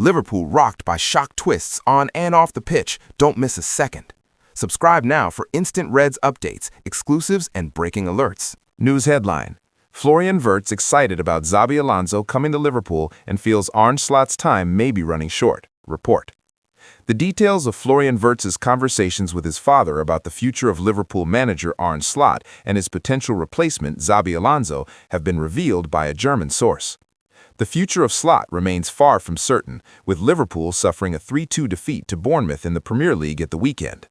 Liverpool rocked by shock twists on and off the pitch. Don't miss a second. Subscribe now for instant Reds updates, exclusives, and breaking alerts. News headline: Florian Wirtz excited about Xabi Alonso coming to Liverpool and feels Arne Slot's time may be running short. Report. The details of Florian Wirtz's conversations with his father about the future of Liverpool manager Arne Slot and his potential replacement Xabi Alonso have been revealed by a German source. The future of Slot remains far from certain, with Liverpool suffering a 3-2 defeat to Bournemouth in the Premier League at the weekend.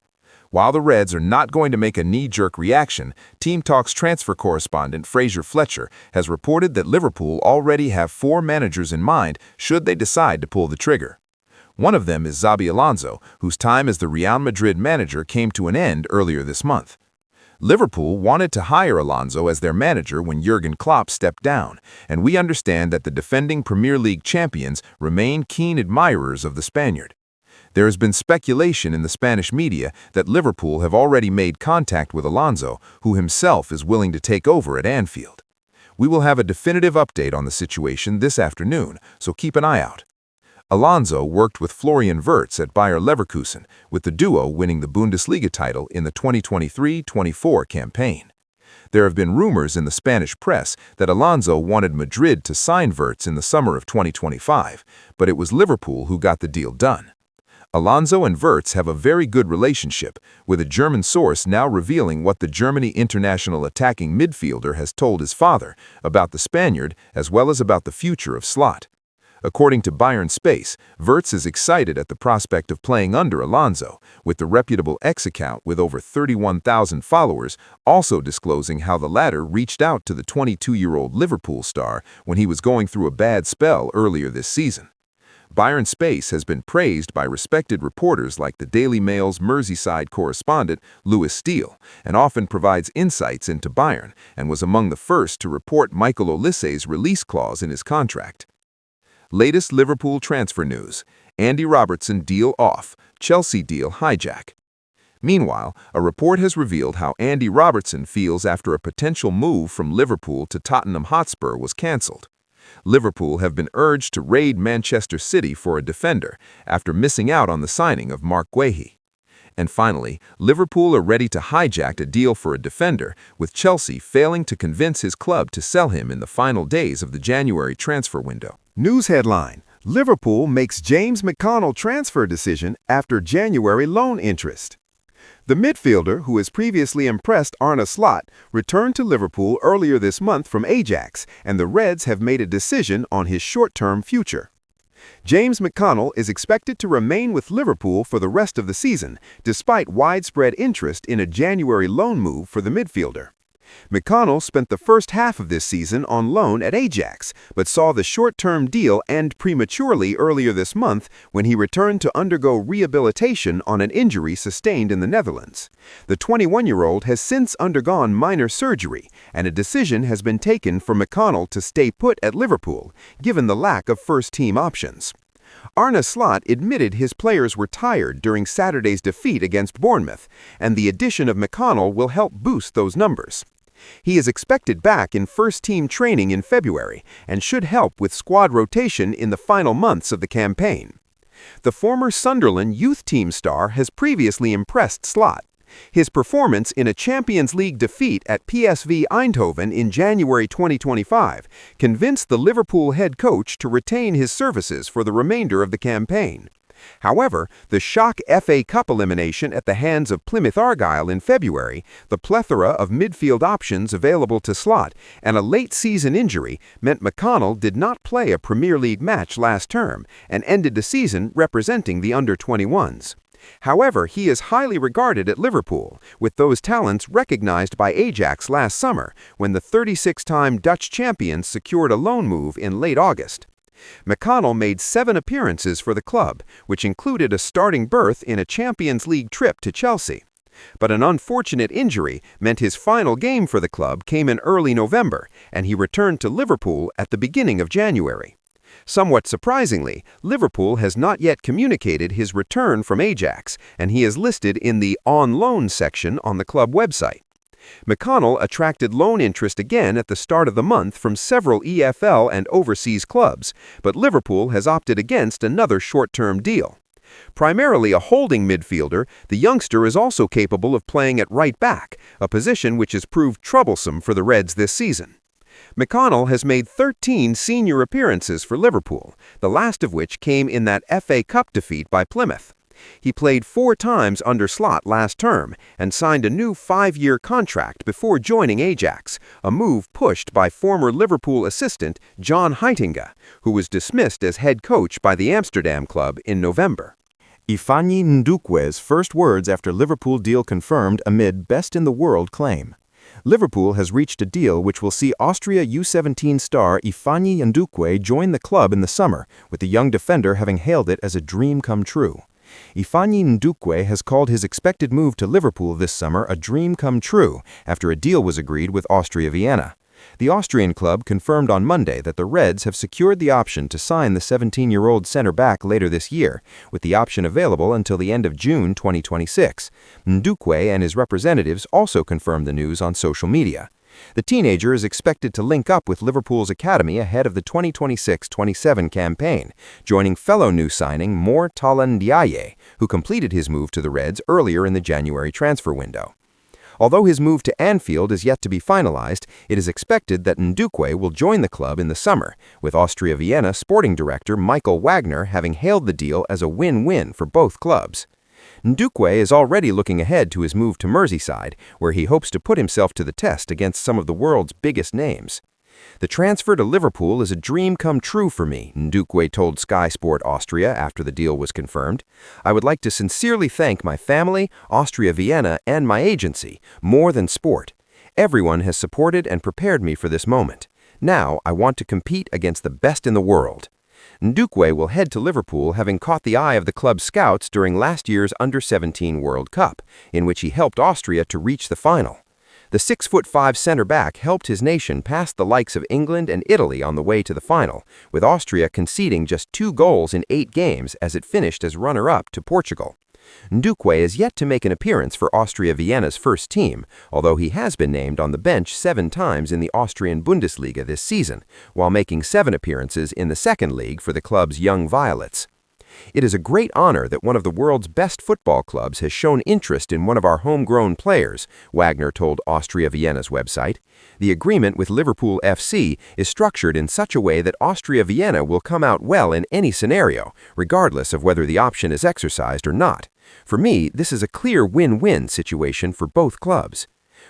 While the Reds are not going to make a knee-jerk reaction, Team Talk's transfer correspondent Fraser Fletcher has reported that Liverpool already have 4 managers in mind should they decide to pull the trigger. One of them is Xabi Alonso, whose time as the Real Madrid manager came to an end earlier this month. Liverpool wanted to hire Alonso as their manager when Jurgen Klopp stepped down, and we understand that the defending Premier League champions remain keen admirers of the Spaniard. There has been speculation in the Spanish media that Liverpool have already made contact with Alonso, who himself is willing to take over at Anfield. We will have a definitive update on the situation this afternoon, so keep an eye out. Alonso worked with Florian Wirtz at Bayer Leverkusen, with the duo winning the Bundesliga title in the 2023-24 campaign. There have been rumors in the Spanish press that Alonso wanted Madrid to sign Wirtz in the summer of 2025, but it was Liverpool who got the deal done. Alonso and Wirtz have a very good relationship, with a German source now revealing what the Germany international attacking midfielder has told his father about the Spaniard as well as about the future of Slot. According to Bayern Space, Wirtz is excited at the prospect of playing under Alonso, with the reputable X account with over 31,000 followers also disclosing how the latter reached out to the 22-year-old Liverpool star when he was going through a bad spell earlier this season. Bayern Space has been praised by respected reporters like the Daily Mail's Merseyside correspondent Lewis Steele, and often provides insights into Bayern, and was among the first to report Michael Olisse's release clause in his contract. Latest Liverpool transfer news: Andy Robertson deal off, Chelsea deal hijack. Meanwhile, a report has revealed how Andy Robertson feels after a potential move from Liverpool to Tottenham Hotspur was cancelled. Liverpool have been urged to raid Manchester City for a defender after missing out on the signing of Mark Guehi. And finally, Liverpool are ready to hijack a deal for a defender, with Chelsea failing to convince his club to sell him in the final days of the January transfer window. News headline: Liverpool makes James McConnell transfer decision after January loan interest. The midfielder, who has previously impressed Arne Slot, returned to Liverpool earlier this month from Ajax, and the Reds have made a decision on his short-term future. James McConnell is expected to remain with Liverpool for the rest of the season, despite widespread interest in a January loan move for the midfielder. McConnell spent the first half of this season on loan at Ajax, but saw the short-term deal end prematurely earlier this month when he returned to undergo rehabilitation on an injury sustained in the Netherlands. The 21-year-old has since undergone minor surgery, and a decision has been taken for McConnell to stay put at Liverpool, given the lack of first-team options. Arne Slot admitted his players were tired during Saturday's defeat against Bournemouth, and the addition of McConnell will help boost those numbers. He is expected back in first-team training in February and should help with squad rotation in the final months of the campaign. The former Sunderland youth team star has previously impressed Slot. His performance in a Champions League defeat at PSV Eindhoven in January 2025 convinced the Liverpool head coach to retain his services for the remainder of the campaign. However, the shock FA Cup elimination at the hands of Plymouth Argyle in February, the plethora of midfield options available to Slot, and a late-season injury meant McConnell did not play a Premier League match last term and ended the season representing the under-21s. However, he is highly regarded at Liverpool, with those talents recognized by Ajax last summer when the 36-time Dutch champions secured a loan move in late August. McConnell made 7 appearances for the club, which included a starting berth in a Champions League trip to Chelsea. But an unfortunate injury meant his final game for the club came in early November, and he returned to Liverpool at the beginning of January. Somewhat surprisingly, Liverpool has not yet communicated his return from Ajax, and he is listed in the On Loan section on the club website. McConnell attracted loan interest again at the start of the month from several EFL and overseas clubs, but Liverpool has opted against another short-term deal. Primarily a holding midfielder, the youngster is also capable of playing at right back, a position which has proved troublesome for the Reds this season. McConnell has made 13 senior appearances for Liverpool, the last of which came in that FA Cup defeat by Plymouth. He played 4 times under Slot last term and signed a new 5-year contract before joining Ajax, a move pushed by former Liverpool assistant John Heitinga, who was dismissed as head coach by the Amsterdam club in November. Efani Ndukwe's first words after Liverpool deal confirmed amid best-in-the-world claim. Liverpool has reached a deal which will see Austria U17 star Efani Ndukwe join the club in the summer, with the young defender having hailed it as a dream come true. Efani Ndukwe has called his expected move to Liverpool this summer a dream come true after a deal was agreed with Austria Vienna. The Austrian club confirmed on Monday that the Reds have secured the option to sign the 17-year-old center-back later this year, with the option available until the end of June 2026. Ndukwe and his representatives also confirmed the news on social media. The teenager is expected to link up with Liverpool's academy ahead of the 2026-27 campaign, joining fellow new signing Morton, who completed his move to the Reds earlier in the January transfer window. Although his move to Anfield is yet to be finalized, it is expected that Ndukwe will join the club in the summer, with Austria Vienna sporting director Michael Wagner having hailed the deal as a win-win for both clubs. Ndukwe is already looking ahead to his move to Merseyside, where he hopes to put himself to the test against some of the world's biggest names. "The transfer to Liverpool is a dream come true for me," Ndukwe told Sky Sport Austria after the deal was confirmed. "I would like to sincerely thank my family, Austria Vienna, and my agency, More Than Sport. Everyone has supported and prepared me for this moment. Now I want to compete against the best in the world." Ndukwe will head to Liverpool having caught the eye of the club's scouts during last year's Under-17 World Cup, in which he helped Austria to reach the final. The 6'5" center-back helped his nation past the likes of England and Italy on the way to the final, with Austria conceding just 2 goals in 8 games as it finished as runner-up to Portugal. Ndukwe is yet to make an appearance for Austria Vienna's first team, although he has been named on the bench 7 times in the Austrian Bundesliga this season, while making 7 appearances in the second league for the club's Young Violets. "It is a great honor that one of the world's best football clubs has shown interest in one of our homegrown players," Wagner told Austria Vienna's website. "The agreement with Liverpool FC is structured in such a way that Austria Vienna will come out well in any scenario, regardless of whether the option is exercised or not. For me, this is a clear win-win situation for both clubs."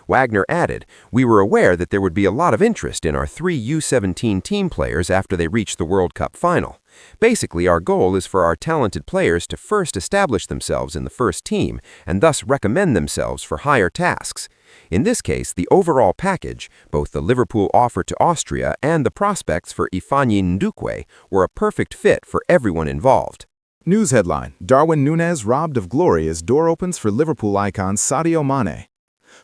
Wagner added, "We were aware that there would be a lot of interest in our 3 U17 team players after they reach the World Cup final. Basically, our goal is for our talented players to first establish themselves in the first team and thus recommend themselves for higher tasks. In this case, the overall package, both the Liverpool offer to Austria and the prospects for Efani Ndukwe, were a perfect fit for everyone involved." News headline: Darwin Nunez robbed of glory as door opens for Liverpool icon Sadio Mané.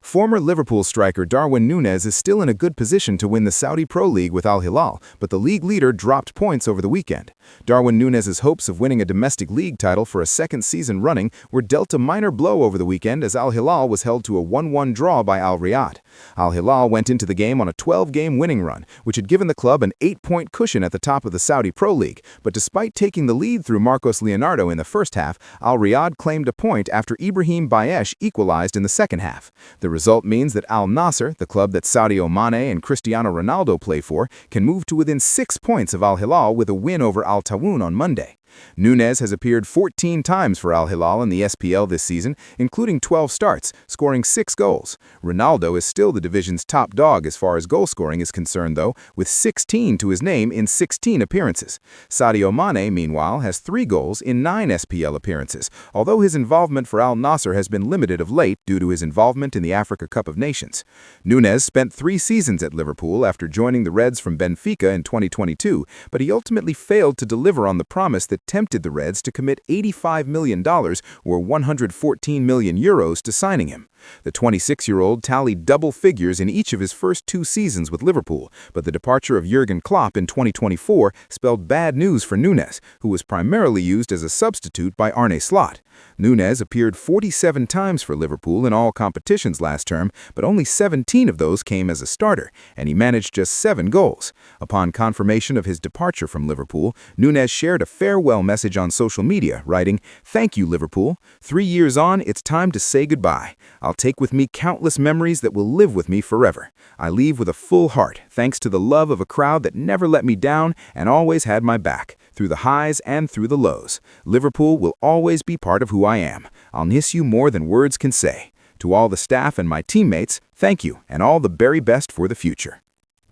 Former Liverpool striker Darwin Nunez is still in a good position to win the Saudi Pro League with Al Hilal, but the league leader dropped points over the weekend. Darwin Nunez's hopes of winning a domestic league title for a second season running were dealt a minor blow over the weekend as Al Hilal was held to a 1-1 draw by Al Riyadh. Al Hilal went into the game on a 12-game winning run, which had given the club an 8-point cushion at the top of the Saudi Pro League, but despite taking the lead through Marcos Leonardo in the first half, Al Riyadh claimed a point after Ibrahim Bayesh equalized in the second half. The result means that Al Nassr, the club that Sadio Mané and Cristiano Ronaldo play for, can move to within 6 points of Al Hilal with a win over Al Tawun on Monday. Nunez has appeared 14 times for Al Hilal in the SPL this season, including 12 starts, scoring 6 goals. Ronaldo is still the division's top dog as far as goal scoring is concerned, though, with 16 to his name in 16 appearances. Sadio Mané, meanwhile, has 3 goals in 9 SPL appearances, although his involvement for Al Nassr has been limited of late due to his involvement in the Africa Cup of Nations. Nunez spent 3 seasons at Liverpool after joining the Reds from Benfica in 2022, but he ultimately failed to deliver on the promise that that tempted the Reds to commit $85 million or €114 million to signing him. The 26-year-old tallied double figures in each of his first 2 seasons with Liverpool, but the departure of Jurgen Klopp in 2024 spelled bad news for Nunez, who was primarily used as a substitute by Arne Slot. Nunez appeared 47 times for Liverpool in all competitions last term, but only 17 of those came as a starter, and he managed just 7 goals. Upon confirmation of his departure from Liverpool, Nunez shared a farewell message on social media, writing, "Thank you, Liverpool. 3 years on, it's time to say goodbye. I'll take with me countless memories that will live with me forever. I leave with a full heart, thanks to the love of a crowd that never let me down and always had my back, through the highs and through the lows. Liverpool will always be part of who I am. I'll miss you more than words can say. To all the staff and my teammates, thank you and all the very best for the future."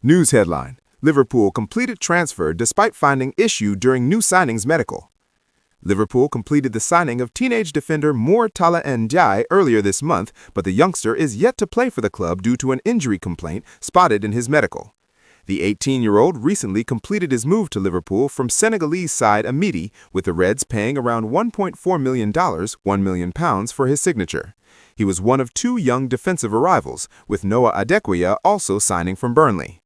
News headline: Liverpool completed transfer despite finding issue during new signings medical. Liverpool completed the signing of teenage defender Morton Ndukwe earlier this month, but the youngster is yet to play for the club due to an injury complaint spotted in his medical. The 18-year-old recently completed his move to Liverpool from Senegalese side Amity, with the Reds paying around $1.4 million, £1 million for his signature. He was one of 2 young defensive arrivals, with Noah Adekweya also signing from Burnley.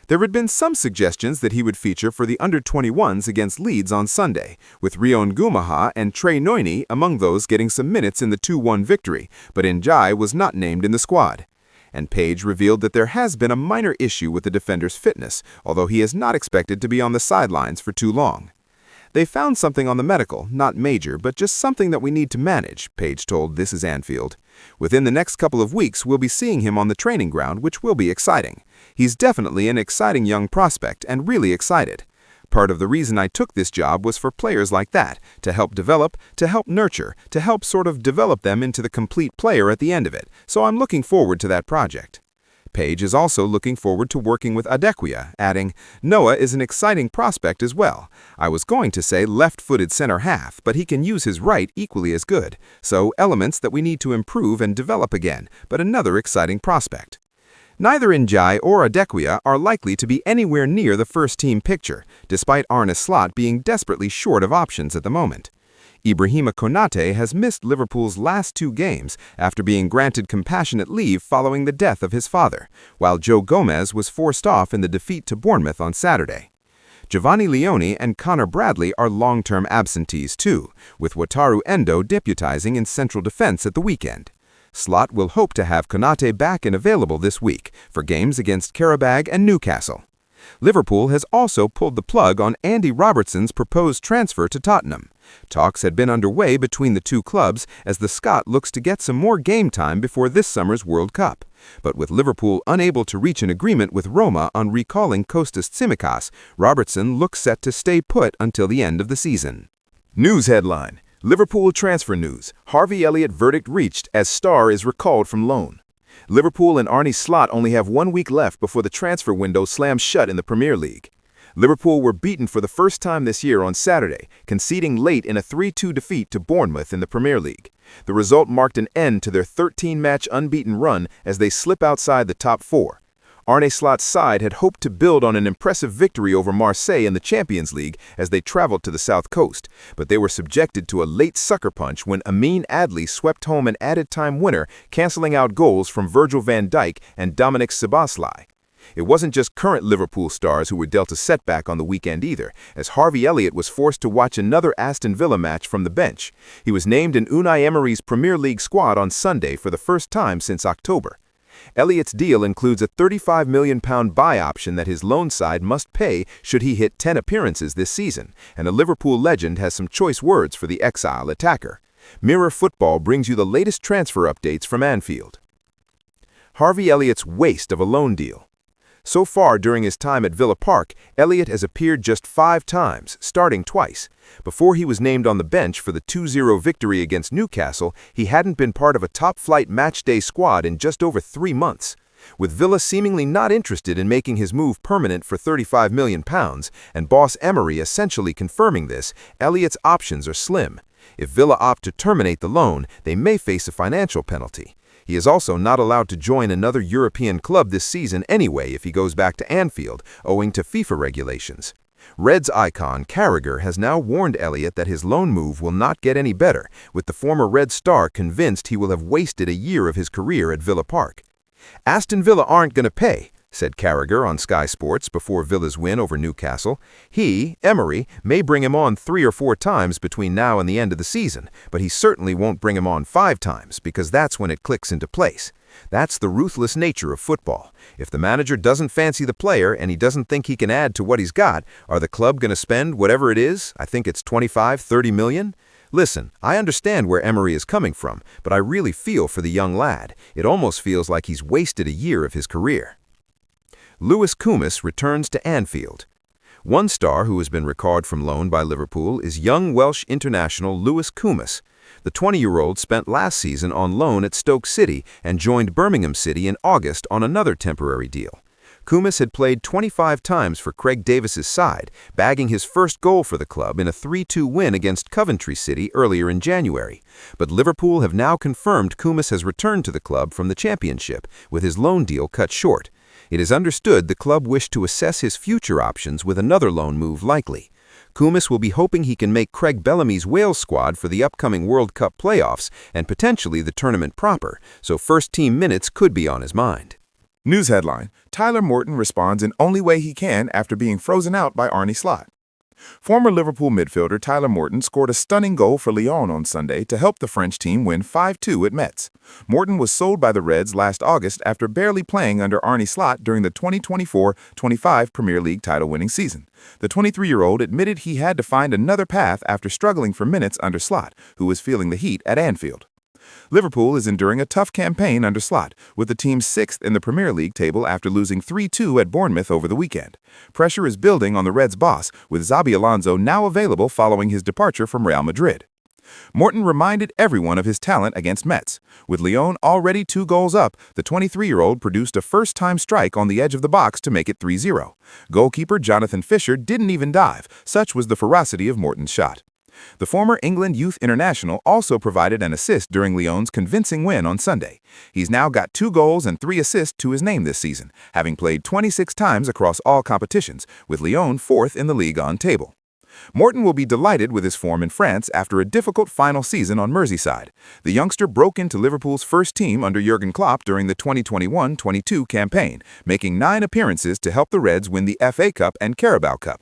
There had been some suggestions that he would feature for the under-21s against Leeds on Sunday, with Rion Gumaha and Trey Noini among those getting some minutes in the 2-1 victory, but Ndukwe was not named in the squad. And Page revealed that there has been a minor issue with the defender's fitness, although he is not expected to be on the sidelines for too long. They found something on the medical, not major, but just something that we need to manage, Page told This Is Anfield. Within the next couple of weeks, we'll be seeing him on the training ground, which will be exciting. He's definitely an exciting young prospect and really excited. Part of the reason I took this job was for players like that, to help develop, to help nurture, to help sort of develop them into the complete player at the end of it, so I'm looking forward to that project. Page is also looking forward to working with Adekweya, adding, "Noah is an exciting prospect as well. I was going to say left-footed center half, but he can use his right equally as good, so elements that we need to improve and develop again, but another exciting prospect." Neither Ndukwe or Adekweya are likely to be anywhere near the first-team picture, despite Arne Slot being desperately short of options at the moment. Ibrahima Konate has missed Liverpool's last 2 games after being granted compassionate leave following the death of his father, while Joe Gomez was forced off in the defeat to Bournemouth on Saturday. Giovanni Leone and Connor Bradley are long-term absentees too, with Wataru Endo deputizing in central defense at the weekend. Slot will hope to have Konate back and available this week for games against Qarabag and Newcastle. Liverpool has also pulled the plug on Andy Robertson's proposed transfer to Tottenham. Talks had been underway between the 2 clubs as the Scot looks to get some more game time before this summer's World Cup. But with Liverpool unable to reach an agreement with Roma on recalling Kostas Tsimikas, Robertson looks set to stay put until the end of the season. News headline: Liverpool transfer news. Harvey Elliott verdict reached as star is recalled from loan. Liverpool and Arne Slot only have 1 week left before the transfer window slams shut in the Premier League. Liverpool were beaten for the first time this year on Saturday, conceding late in a 3-2 defeat to Bournemouth in the Premier League. The result marked an end to their 13-match unbeaten run as they slip outside the top 4. Arne Slot's side had hoped to build on an impressive victory over Marseille in the Champions League as they traveled to the South Coast, but they were subjected to a late sucker punch when Amin Adli swept home an added-time winner, canceling out goals from Virgil van Dijk and Dominic Szoboszlai. It wasn't just current Liverpool stars who were dealt a setback on the weekend either, as Harvey Elliott was forced to watch another Aston Villa match from the bench. He was named in Unai Emery's Premier League squad on Sunday for the first time since October. Elliott's deal includes a £35 million buy option that his loan side must pay should he hit 10 appearances this season, and a Liverpool legend has some choice words for the exile attacker. Mirror Football brings you the latest transfer updates from Anfield. Harvey Elliott's waste of a loan deal. So far during his time at Villa Park, Elliott has appeared just 5 times, starting twice. Before he was named on the bench for the 2-0 victory against Newcastle, he hadn't been part of a top-flight matchday squad in just over 3 months. With Villa seemingly not interested in making his move permanent for £35 million, and boss Emery essentially confirming this, Elliott's options are slim. If Villa opt to terminate the loan, they may face a financial penalty. He is also not allowed to join another European club this season anyway if he goes back to Anfield, owing to FIFA regulations. Reds icon Carragher has now warned Elliott that his loan move will not get any better, with the former Red star convinced he will have wasted a year of his career at Villa Park. "Aston Villa aren't going to pay," said Carragher on Sky Sports before Villa's win over Newcastle. He, Emery, may bring him on 3 or 4 times between now and the end of the season, but he certainly won't bring him on 5 times because that's when it clicks into place. That's the ruthless nature of football. If the manager doesn't fancy the player and he doesn't think he can add to what he's got, are the club going to spend whatever it is? I think it's 25, 30 million? Listen, I understand where Emery is coming from, but I really feel for the young lad. It almost feels like he's wasted a year of his career. Koumas returns to Anfield. One star who has been recalled from loan by Liverpool is young Welsh international Koumas. The 20-year-old spent last season on loan at Stoke City and joined Birmingham City in August on another temporary deal. Koumas had played 25 times for Craig Davis's side, bagging his first goal for the club in a 3-2 win against Coventry City earlier in January. But Liverpool have now confirmed Koumas has returned to the club from the Championship, with his loan deal cut short. It is understood the club wished to assess his future options with another loan move likely. Koumas will be hoping he can make Craig Bellamy's Wales squad for the upcoming World Cup playoffs and potentially the tournament proper, so first-team minutes could be on his mind. News headline: Tyler Morton responds in only way he can after being frozen out by Arne Slot. Former Liverpool midfielder Tyler Morton scored a stunning goal for Lyon on Sunday to help the French team win 5-2 at Metz. Morton was sold by the Reds last August after barely playing under Arne Slot during the 2024-25 Premier League title-winning season. The 23-year-old admitted he had to find another path after struggling for minutes under Slot, who was feeling the heat at Anfield. Liverpool is enduring a tough campaign under Slot, with the team 6th in the Premier League table after losing 3-2 at Bournemouth over the weekend. Pressure is building on the Reds' boss, with Xabi Alonso now available following his departure from Real Madrid. Morton reminded everyone of his talent against Metz. With Lyon already 2 goals up, the 23-year-old produced a first-time strike on the edge of the box to make it 3-0. Goalkeeper Jonathan Fisher didn't even dive, such was the ferocity of Morton's shot. The former England youth international also provided an assist during Lyon's convincing win on Sunday. He's now got 2 goals and 3 assists to his name this season, having played 26 times across all competitions, with Lyon 4th in the Ligue 1 table. Morton will be delighted with his form in France after a difficult final season on Merseyside. The youngster broke into Liverpool's first team under Jurgen Klopp during the 2021-22 campaign, making 9 appearances to help the Reds win the FA Cup and Carabao Cup.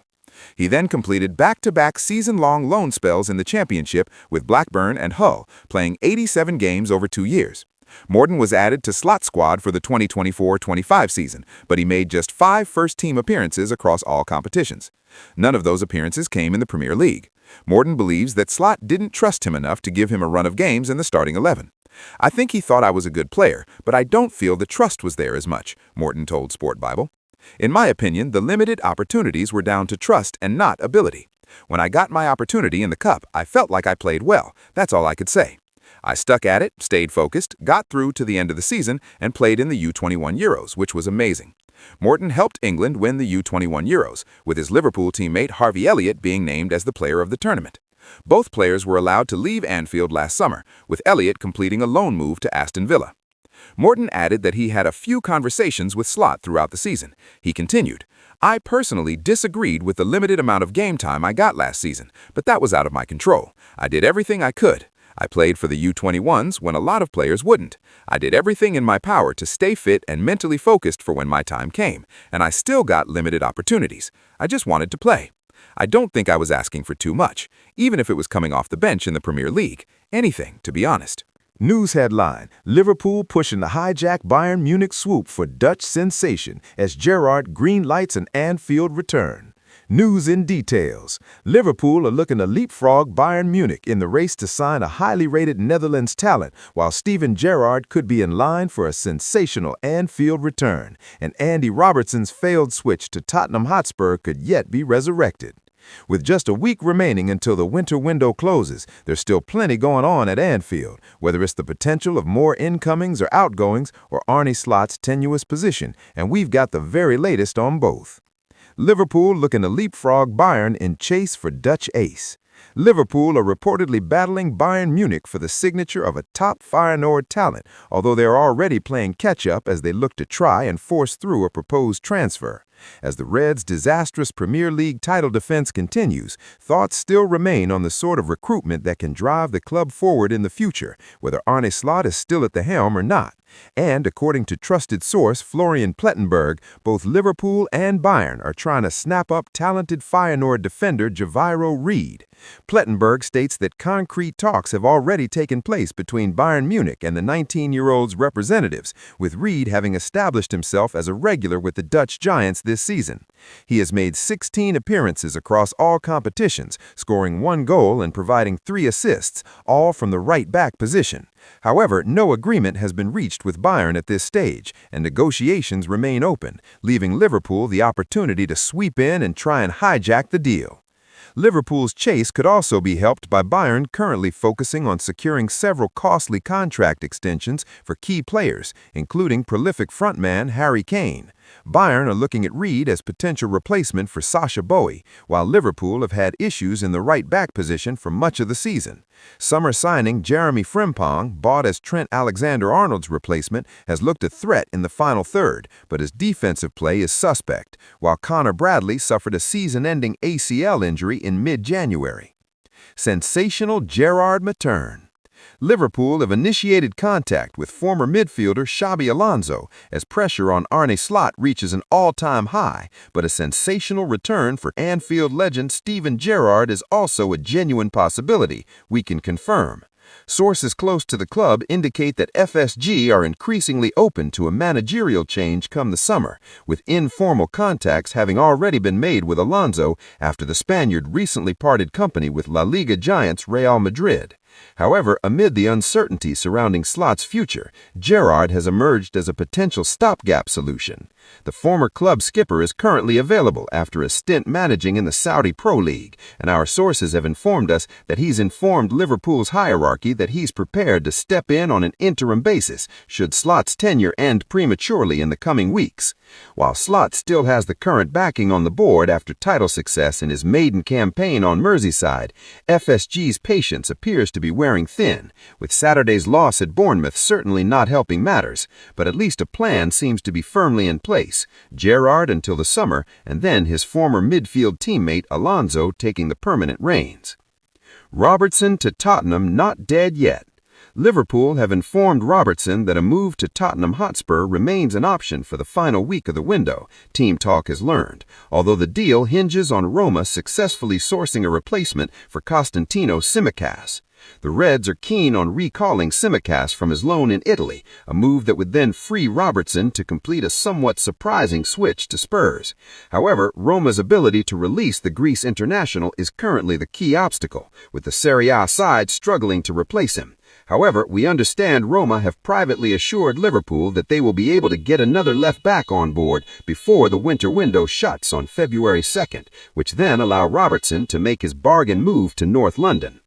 He then completed back-to-back season-long loan spells in the Championship with Blackburn and Hull, playing 87 games over 2 years. Morton was added to Slot's squad for the 2024-25 season, but he made just 5 first-team appearances across all competitions. None of those appearances came in the Premier League. Morton believes that Slot didn't trust him enough to give him a run of games in the starting 11. "I think he thought I was a good player, but I don't feel the trust was there as much," Morton told Sport Bible. "In my opinion, the limited opportunities were down to trust and not ability. When I got my opportunity in the Cup, I felt like I played well. That's all I could say. I stuck at it, stayed focused, got through to the end of the season, and played in the U21 Euros, which was amazing." Morton helped England win the U21 Euros, with his Liverpool teammate Harvey Elliott being named as the player of the tournament. Both players were allowed to leave Anfield last summer, with Elliott completing a loan move to Aston Villa. Morton added that he had a few conversations with Slot throughout the season. He continued, "I personally disagreed with the limited amount of game time I got last season, but that was out of my control. I did everything I could. I played for the U21s when a lot of players wouldn't. I did everything in my power to stay fit and mentally focused for when my time came, and I still got limited opportunities. I just wanted to play. I don't think I was asking for too much, even if it was coming off the bench in the Premier League. Anything, to be honest." News headline: Liverpool pushing the hijack Bayern Munich swoop for Dutch sensation as Gerrard green-lights an Anfield return. News in details: Liverpool are looking to leapfrog Bayern Munich in the race to sign a highly rated Netherlands talent, while Steven Gerrard could be in line for a sensational Anfield return, and Andy Robertson's failed switch to Tottenham Hotspur could yet be resurrected. With just a week remaining until the winter window closes, there's still plenty going on at Anfield, whether it's the potential of more incomings or outgoings or Arne Slot's tenuous position, and we've got the very latest on both. Liverpool looking to leapfrog Bayern in chase for Dutch ace. Liverpool are reportedly battling Bayern Munich for the signature of a top Feyenoord talent, although they are already playing catch-up as they look to try and force through a proposed transfer. As the Reds' disastrous Premier League title defense continues, thoughts still remain on the sort of recruitment that can drive the club forward in the future, whether Arne Slot is still at the helm or not. And according to trusted source Florian Plettenberg, both Liverpool and Bayern are trying to snap up talented Feyenoord defender Javier Reed. Plettenberg states that concrete talks have already taken place between Bayern Munich and the 19-year-old's representatives, with Reed having established himself as a regular with the Dutch Giants this season. He has made 16 appearances across all competitions, scoring 1 goal and providing 3 assists, all from the right-back position. However, no agreement has been reached with Bayern at this stage, and negotiations remain open, leaving Liverpool the opportunity to sweep in and try and hijack the deal. Liverpool's chase could also be helped by Bayern currently focusing on securing several costly contract extensions for key players, including prolific frontman Harry Kane. Bayern are looking at Reed as potential replacement for Sacha Boey, while Liverpool have had issues in the right-back position for much of the season. Summer signing Jeremy Frimpong, bought as Trent Alexander-Arnold's replacement, has looked a threat in the final third, but his defensive play is suspect, while Connor Bradley suffered a season-ending ACL injury in mid-January. Sensational Gerrard return. Liverpool have initiated contact with former midfielder Xabi Alonso as pressure on Arne Slot reaches an all-time high, but a sensational return for Anfield legend Steven Gerrard is also a genuine possibility, we can confirm. Sources close to the club indicate that FSG are increasingly open to a managerial change come the summer, with informal contacts having already been made with Alonso after the Spaniard recently parted company with La Liga giants Real Madrid. However, amid the uncertainty surrounding Slot's future, Gerrard has emerged as a potential stopgap solution. The former club skipper is currently available after a stint managing in the Saudi Pro League, and our sources have informed us that he's informed Liverpool's hierarchy that he's prepared to step in on an interim basis should Slot's tenure end prematurely in the coming weeks. While Slot still has the current backing on the board after title success in his maiden campaign on Merseyside, FSG's patience appears to be wearing thin, with Saturday's loss at Bournemouth certainly not helping matters, but at least a plan seems to be firmly in place. Gerrard until the summer, and then his former midfield teammate Alonso taking the permanent reins. Robertson to Tottenham not dead yet. Liverpool have informed Robertson that a move to Tottenham Hotspur remains an option for the final week of the window, Team Talk has learned, although the deal hinges on Roma successfully sourcing a replacement for Costantino Tsimikas. The Reds are keen on recalling Tsimikas from his loan in Italy, a move that would then free Robertson to complete a somewhat surprising switch to Spurs. However, Roma's ability to release the Greece international is currently the key obstacle, with the Serie A side struggling to replace him. However, we understand Roma have privately assured Liverpool that they will be able to get another left-back on board before the winter window shuts on February 2nd, which then allow Robertson to make his bargain move to North London.